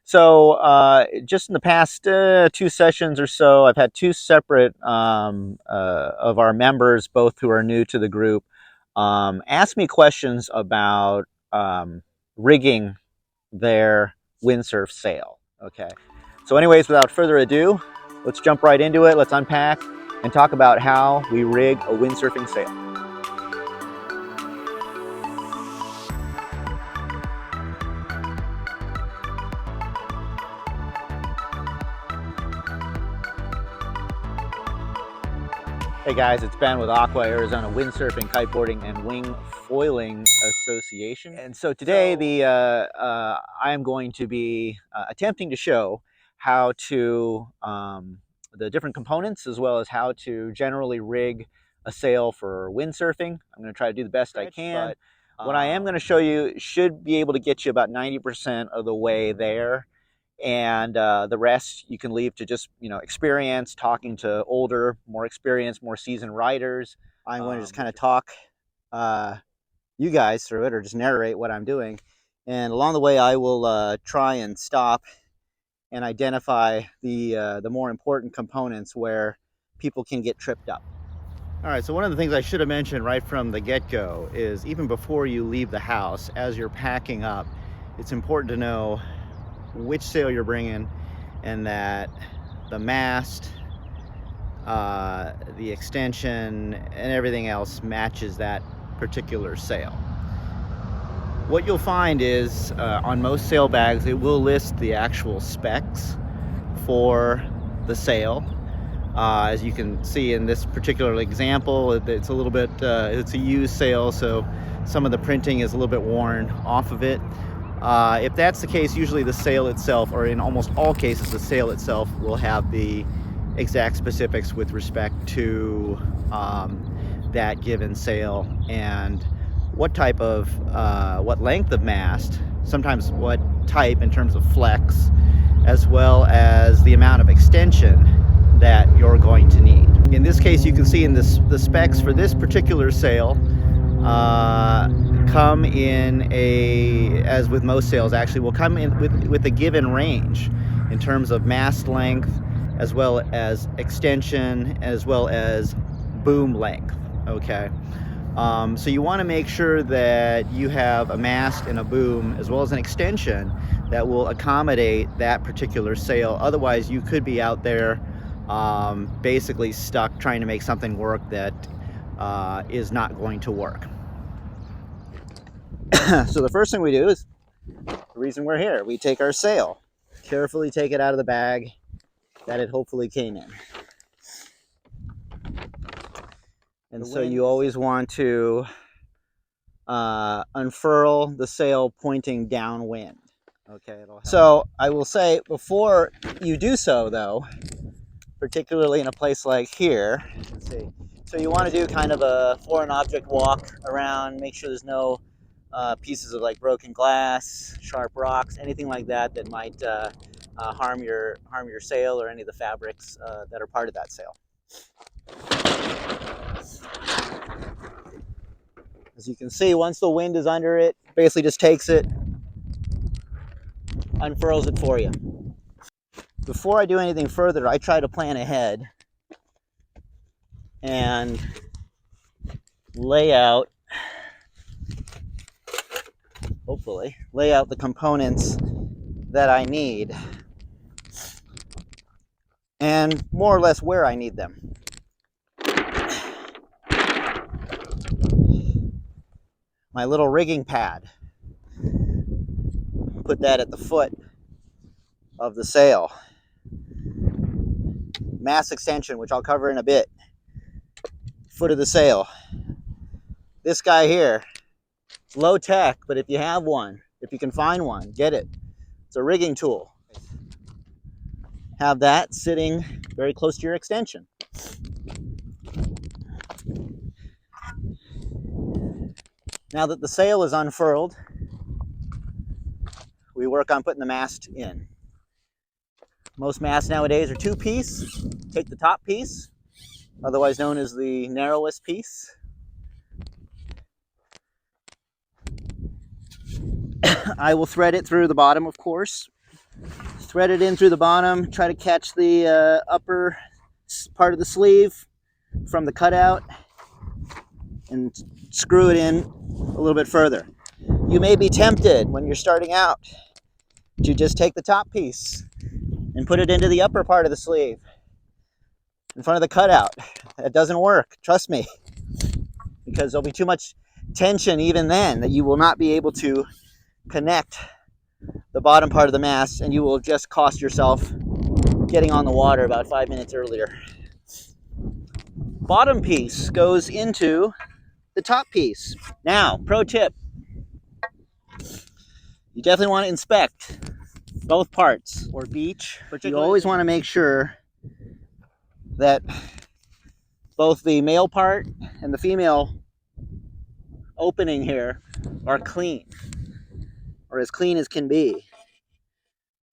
So just in the past 2 sessions or so, I've had two separate of our members, both who are new to the group, ask me questions about rigging their windsurf sail. Okay. So anyways, without further ado, let's jump right into it. Let's unpack and talk about how we rig a windsurfing sail. Hey guys, it's Ben with AWKWA, Arizona Windsurfing, Kiteboarding, and Wing Foiling Association. And so today I am going to be attempting to show how to, the different components, as well as how to generally rig a sail for windsurfing. I'm going to try to do the best I can. But what I am going to show you should be able to get you about 90% of the way there. And the rest you can leave to just, experience, talking to older, more experienced, more seasoned riders. I'm going to just kind of talk you guys through it, or just narrate what I'm doing. And along the way, I will try and stop and identify the more important components where people can get tripped up. All right, so one of the things I should have mentioned right from the get-go is even before you leave the house, as you're packing up, it's important to know which sail you're bringing, and that the mast, the extension, and everything else matches that particular sail. What you'll find is on most sail bags, it will list the actual specs for the sail. As you can see in this particular example, it's a little bit, it's a used sail, so some of the printing is a little bit worn off of it. If that's the case, usually the sail itself, or in almost all cases, the sail itself will have the exact specifics with respect to that given sail, and what type of, what length of mast, sometimes what type in terms of flex, as well as the amount of extension that you're going to need. In this case, you can see in this, the specs for this particular sail come in as with most sails actually, will come in with a given range in terms of mast length, as well as extension, as well as boom length. Okay, so you want to make sure that you have a mast and a boom, as well as an extension, that will accommodate that particular sail. Otherwise, you could be out there basically stuck trying to make something work that is not going to work. So the first thing we do is, the reason we're here, we take our sail, carefully take it out of the bag that it hopefully came in. And so you always want to unfurl the sail pointing downwind. Okay. So I will say, before you do so though, particularly in a place like here, let's see, so you want to do kind of a foreign object walk around, make sure there's no pieces of like broken glass, sharp rocks, anything like that that might harm your sail or any of the fabrics that are part of that sail. As you can see, once the wind is under it, basically just takes it, unfurls it for you. Before I do anything further, I try to plan ahead and lay out, hopefully, lay out the components that I need, and more or less where I need them. My little rigging pad, put that at the foot of the sail. Mast extension, which I'll cover in a bit, foot of the sail. This guy here, it's low tech, but if you have one, if you can find one, get it. It's a rigging tool. Have that sitting very close to your extension. Now that the sail is unfurled, we work on putting the mast in. Most masts nowadays are two-piece. Take the top piece, otherwise known as the narrowest piece. I will thread it through the bottom, of course. thread it in through the bottom, try to catch the upper part of the sleeve from the cutout, and screw it in a little bit further. You may be tempted when you're starting out to just take the top piece and put it into the upper part of the sleeve in front of the cutout. That doesn't work, trust me, because there'll be too much tension even then that you will not be able to connect the bottom part of the mast, and you will just cost yourself getting on the water about 5 minutes earlier. Bottom piece goes into the top piece. Now, pro tip, you definitely want to inspect both parts, or beach. You always want to make sure that both the male part and the female opening here are clean, or as clean as can be.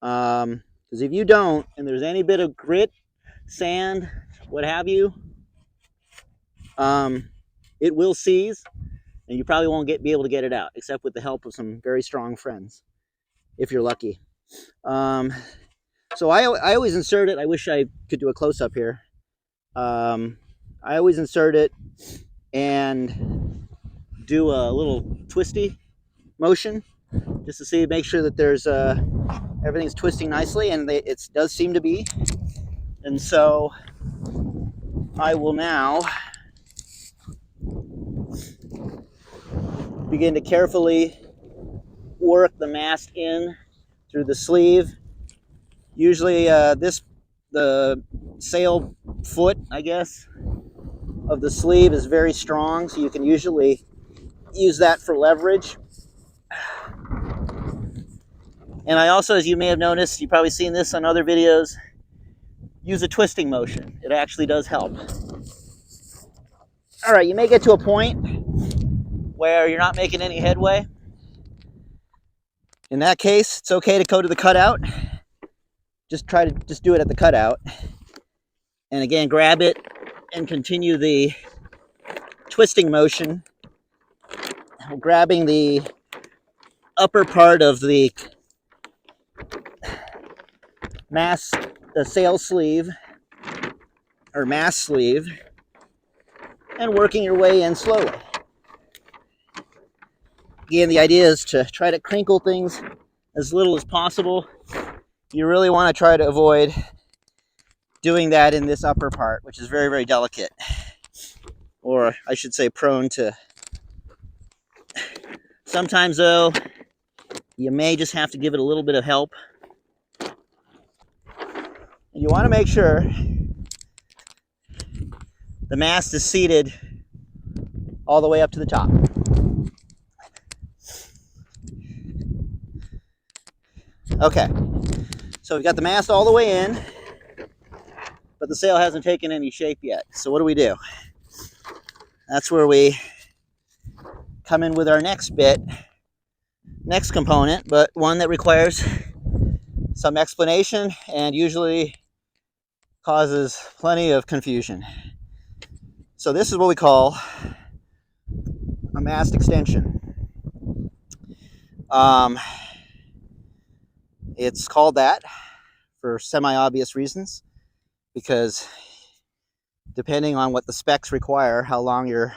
Because if you don't, and there's any bit of grit, sand, what have you, it will seize, and you probably won't be able to get it out, except with the help of some very strong friends, if you're lucky. So I always insert it. I wish I could do a close-up here. I always insert it and do a little twisty motion just to see, make sure that there's everything's twisting nicely, and it does seem to be. And so I will now begin to carefully work the mast in through the sleeve. Usually the sail foot, I guess, of the sleeve is very strong, so you can usually use that for leverage. And I also, as you may have noticed, you've probably seen this on other videos, use a twisting motion. It actually does help. All right, you may get to a point where you're not making any headway. In that case, it's okay to go to the cutout. Just do it at the cutout. And again, grab it and continue the twisting motion, grabbing the upper part of the mast, the sail sleeve, or mast sleeve, and working your way in slowly. Again, the idea is to try to crinkle things as little as possible. You really want to try to avoid doing that in this upper part, which is very, very delicate. Or I should say prone to. Sometimes though, you may just have to give it a little bit of help. You want to make sure the mast is seated all the way up to the top. Okay, so we've got the mast all the way in, but the sail hasn't taken any shape yet. So what do? That's where we come in with our next component, but one that requires some explanation and usually causes plenty of confusion. So this is what we call a mast extension. It's called that for semi-obvious reasons, because depending on what the specs require, how long your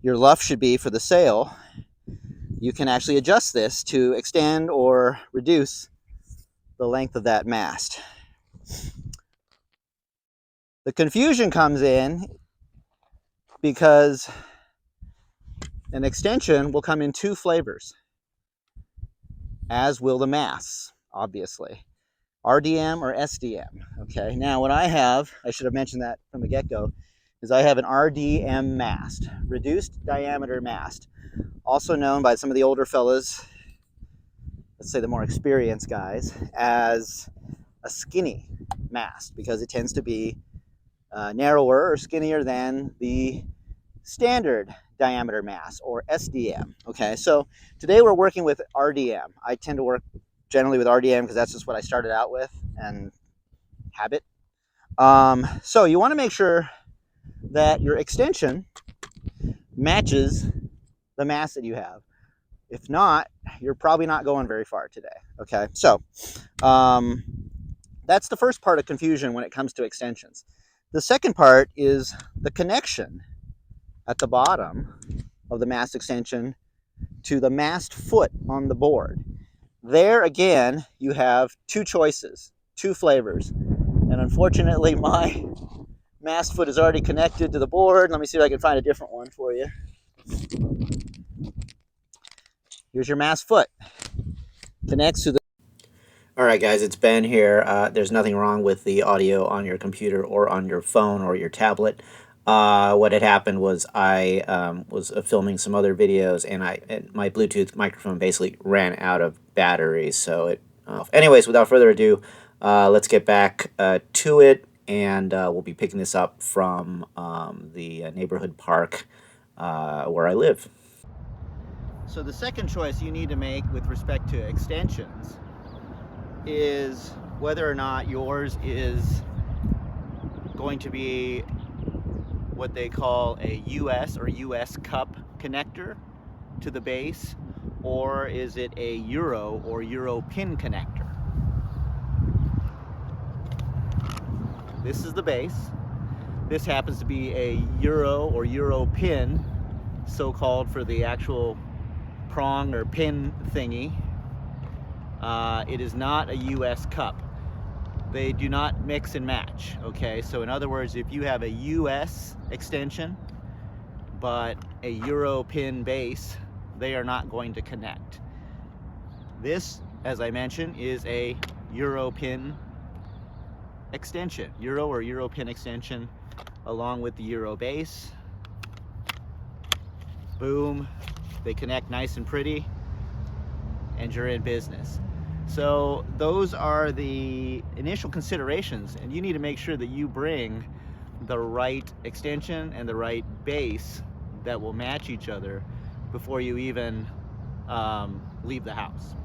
luff should be for the sail, you can actually adjust this to extend or reduce the length of that mast. The confusion comes in because an extension will come in two flavors, as will the masts, obviously. RDM or SDM, okay? Now what I should have mentioned that from the get-go, is I have an RDM mast, reduced diameter mast, also known by some of the older fellas, let's say the more experienced guys, as a skinny mast, because it tends to be narrower or skinnier than the standard diameter mast, or SDM. Okay, so today we're working with RDM. I tend to work generally with RDM because that's just what I started out with and habit. So you want to make sure that your extension matches the mast that you have. If not, you're probably not going very far today. Okay, so that's the first part of confusion when it comes to extensions. The second part is the connection at the bottom of the mast extension to the mast foot on the board. There again, you have two choices, two flavors. And unfortunately, my mast foot is already connected to the board. Let me see if I can find a different one for you. Here's your mast foot. Connects to the... All right, guys, it's Ben here. There's nothing wrong with the audio on your computer or on your phone or your tablet. What had happened was I was filming some other videos, and my Bluetooth microphone basically ran out of batteries. So it. Anyways, without further ado, let's get back to it, and we'll be picking this up from the neighborhood park where I live. So the second choice you need to make with respect to extensions is whether or not yours is going to be what they call a US or US cup connector to the base, or is it a Euro or Euro pin connector. This is the base. This happens to be a Euro or Euro pin, so-called for the actual prong or pin thingy. It is not a US cup. They do not mix and match, okay? So in other words, if you have a US extension but a Euro pin base, they are not going to connect. This, as I mentioned, is a Euro pin extension, Euro or Euro pin extension, along with the Euro base. Boom, they connect nice and pretty, and you're in business. So those are the initial considerations, and you need to make sure that you bring the right extension and the right base that will match each other before you even leave the house.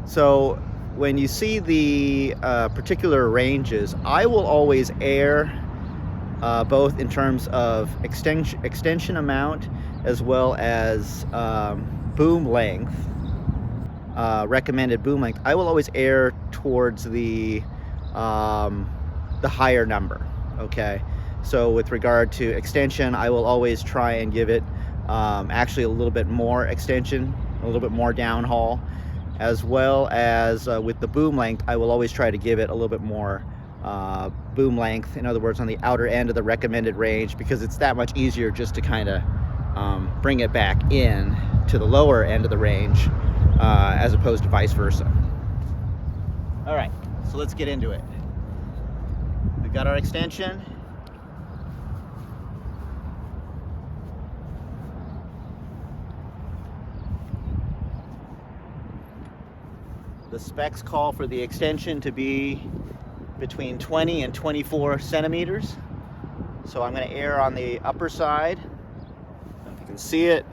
So when you see the particular ranges, I will always err both in terms of extension amount as well as boom length. Recommended boom length, I will always err towards the higher number. Okay, so with regard to extension, I will always try and give it actually a little bit more extension, a little bit more downhaul, as well as with the boom length, I will always try to give it a little bit more boom length. In other words, on the outer end of the recommended range, because it's that much easier just to kind of bring it back in to the lower end of the range. As opposed to vice versa. All right, so let's get into it. We've got our extension. The specs call for the extension to be between 20 and 24 centimeters. So I'm going to err on the upper side. I don't know if you can see it,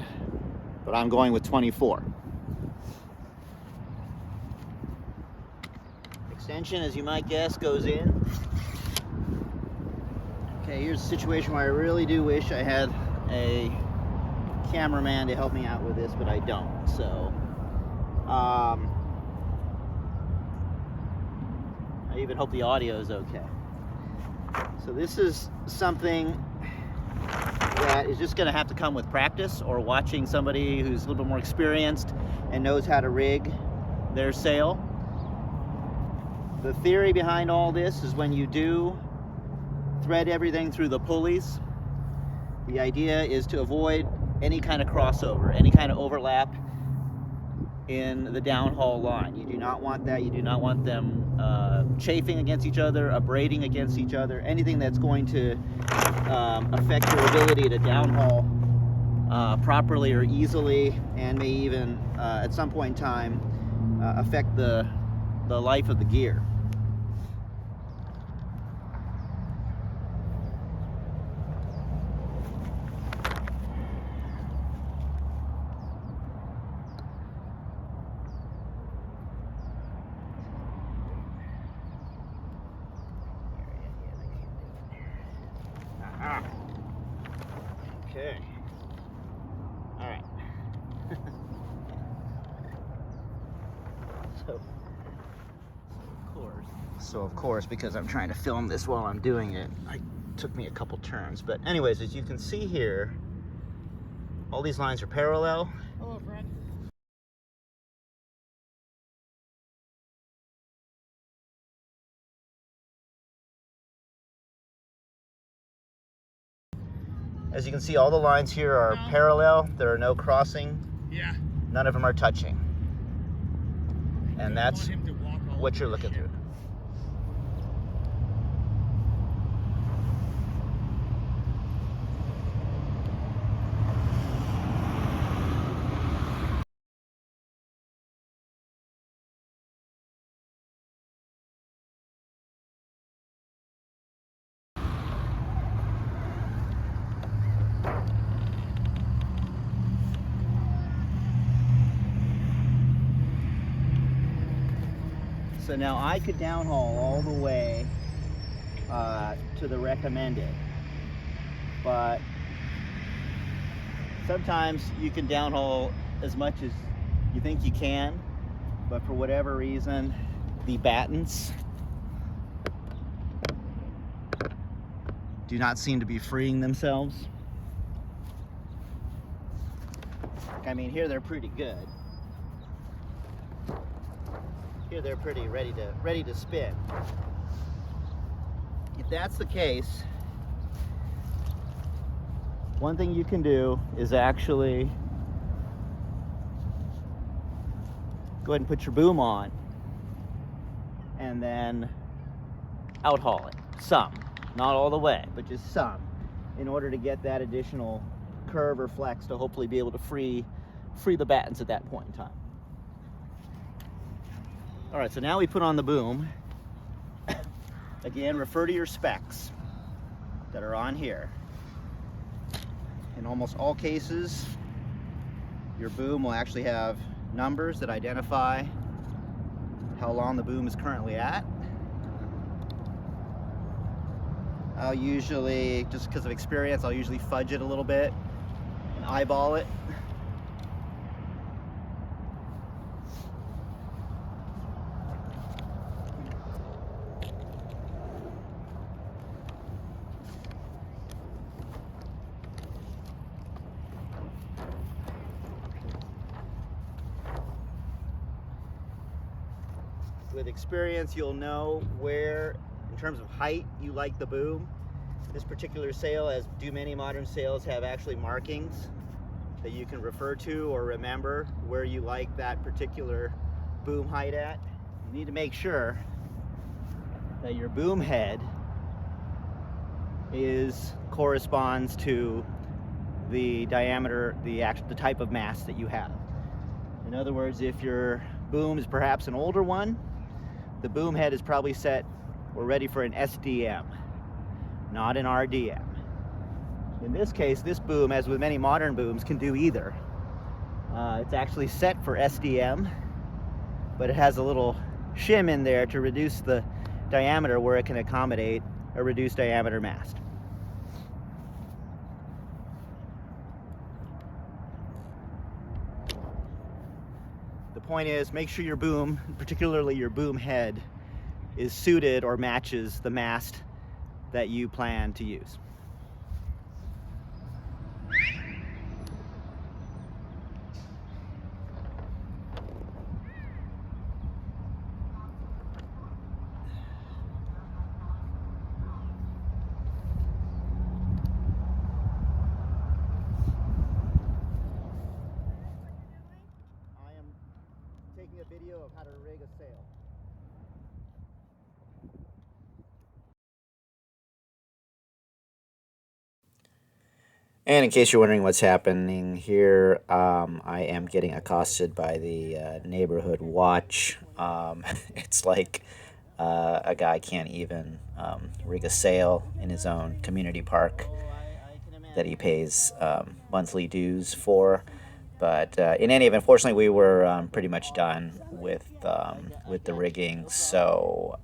but I'm going with 24. Extension, as you might guess, goes in. Okay, here's a situation where I really do wish I had a cameraman to help me out with this, but I don't. So, I even hope the audio is okay. So this is something that is just going to have to come with practice, or watching somebody who's a little bit more experienced and knows how to rig their sail. The theory behind all this is when you do thread everything through the pulleys, the idea is to avoid any kind of crossover, any kind of overlap in the downhaul line. You do not want that. You do not want them chafing against each other, abrading against each other, anything that's going to affect your ability to downhaul properly or easily, and may even at some point in time affect the life of the gear. Okay. All right. So of course, because I'm trying to film this while I'm doing it, it took me a couple turns. But anyways, as you can see here, all these lines are parallel. Hello, friend. As you can see, all the lines here are parallel. There are no crossing. Yeah. None of them are touching. And that's what you're looking through. So now I could downhaul all the way to the recommended, but sometimes you can downhaul as much as you think you can, but for whatever reason, the battens do not seem to be freeing themselves. I mean, here they're pretty good. Here they're pretty ready to spin. If that's the case, one thing you can do is actually go ahead and put your boom on and then outhaul it. Some, not all the way, but just some, in order to get that additional curve or flex to hopefully be able to free the battens at that point in time. All right, so now we put on the boom. Again, refer to your specs that are on here. In almost all cases, your boom will actually have numbers that identify how long the boom is currently at. I'll usually, just because of experience, I'll usually fudge it a little bit and eyeball it. With experience, you'll know where, in terms of height, you like the boom. This particular sail, as do many modern sails, have actually markings that you can refer to or remember where you like that particular boom height at. You need to make sure that your boom head corresponds to the diameter, the type of mast that you have. In other words, if your boom is perhaps an older one, the boom head is probably set or ready for an SDM, not an RDM. In this case, this boom, as with many modern booms, can do either. It's actually set for SDM, but it has a little shim in there to reduce the diameter where it can accommodate a reduced diameter mast. The point is, make sure your boom, particularly your boom head, is suited or matches the mast that you plan to use. Taking a video of how to rig a sail. And in case you're wondering what's happening here, I am getting accosted by the neighborhood watch. It's like a guy can't even rig a sail in his own community park that he pays monthly dues for. But in any event, fortunately, we were pretty much done with the rigging, so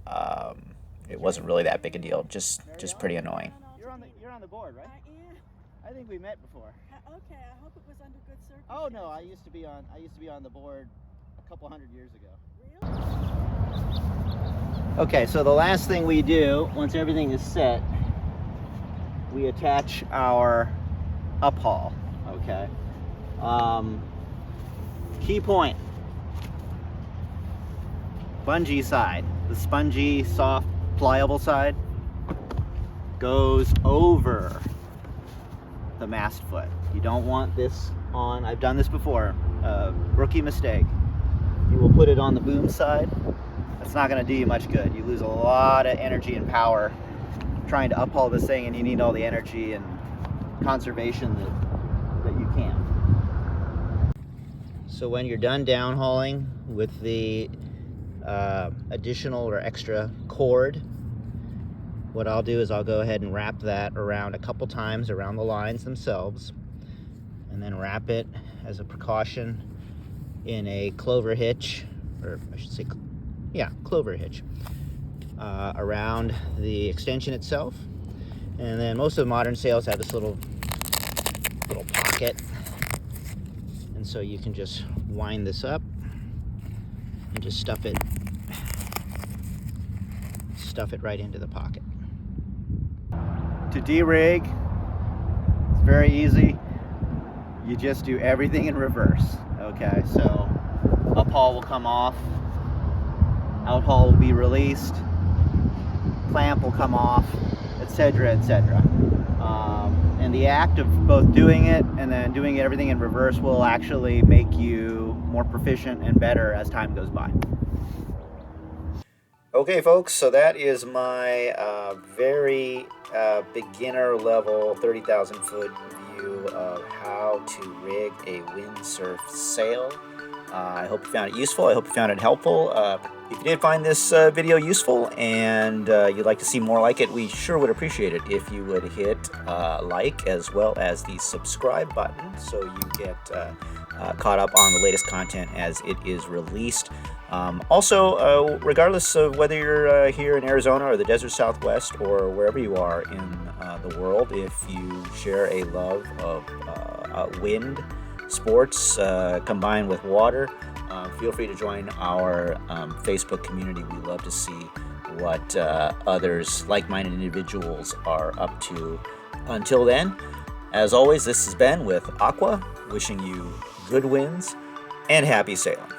it wasn't really that big a deal. Just pretty annoying. You're on the board, right? I am. I think we met before. Okay, I hope it was under good circumstances. Oh no, I used to be on the board a couple hundred years ago. Really? Okay, so the last thing we do, once everything is set, we attach our Uphaul, okay? Key point, bungee side, the spongy, soft, pliable side goes over the mast foot. You don't want this on, I've done this before, rookie mistake. You will put it on the boom side. That's not gonna do you much good. You lose a lot of energy and power trying to uphaul this thing, and you need all the energy and conservation that you can. So when you're done downhauling with the additional or extra cord, what I'll do is I'll go ahead and wrap that around a couple times around the lines themselves, and then wrap it as a precaution in a clover hitch, or I should say, yeah, clover hitch, around the extension itself. And then most of the modern sails have this little pocket, and so you can just wind this up and just stuff it right into the pocket. To de-rig, it's very easy. You just do everything in reverse. Okay, so uphaul will come off, outhaul will be released, clamp will come off, etc., etc. And the act of both doing it and then doing everything in reverse will actually make you more proficient and better as time goes by. Okay, folks, so that is my very beginner level 30,000 foot view of how to rig a windsurf sail. I hope you found it useful. I hope you found it helpful. If you did find this video useful and you'd like to see more like it, we sure would appreciate it if you would hit like as well as the subscribe button so you get caught up on the latest content as it is released. Also, regardless of whether you're here in Arizona or the desert Southwest or wherever you are in the world, if you share a love of wind sports combined with water, feel free to join our Facebook community. We love to see what others, like-minded individuals, are up to. Until then, as always, this has been with AWKWA, wishing you good winds and happy sailing.